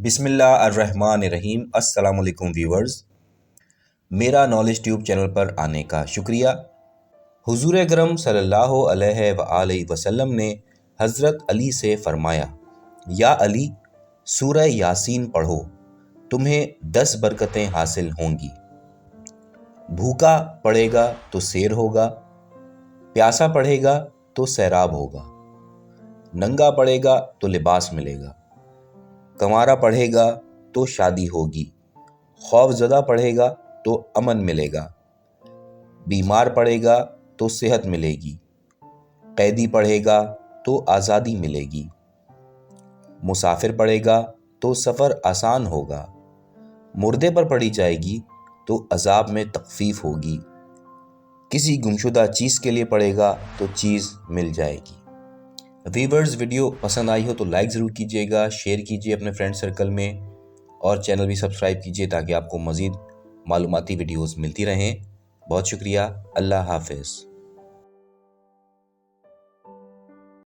بسم اللہ الرحمن الرحیم۔ السلام علیکم ویورز، میرا نالج ٹیوب چینل پر آنے کا شکریہ۔ حضور اکرم صلی اللہ علیہ وآلہ وسلم نے حضرت علی سے فرمایا، یا علی سورہ یاسین پڑھو، تمہیں 10 برکتیں حاصل ہوں گی۔ بھوکا پڑھے گا تو سیر ہوگا، پیاسا پڑھے گا تو سیراب ہوگا، ننگا پڑھے گا تو لباس ملے گا، کنوارا پڑھے گا تو شادی ہوگی، خوف زدہ پڑھے گا تو امن ملے گا، بیمار پڑھے گا تو صحت ملے گی، قیدی پڑھے گا تو آزادی ملے گی، مسافر پڑھے گا تو سفر آسان ہوگا، مردے پر پڑھی جائے گی تو عذاب میں تخفیف ہوگی، کسی گمشدہ چیز کے لیے پڑھے گا تو چیز مل جائے گی۔ ویورز، ویڈیو پسند آئی ہو تو لائک ضرور کیجیے گا، شیئر کیجیے اپنے فرینڈ سرکل میں، اور چینل بھی سبسکرائب کیجیے تاکہ آپ کو مزید معلوماتی ویڈیوز ملتی رہیں۔ بہت شکریہ، اللہ حافظ۔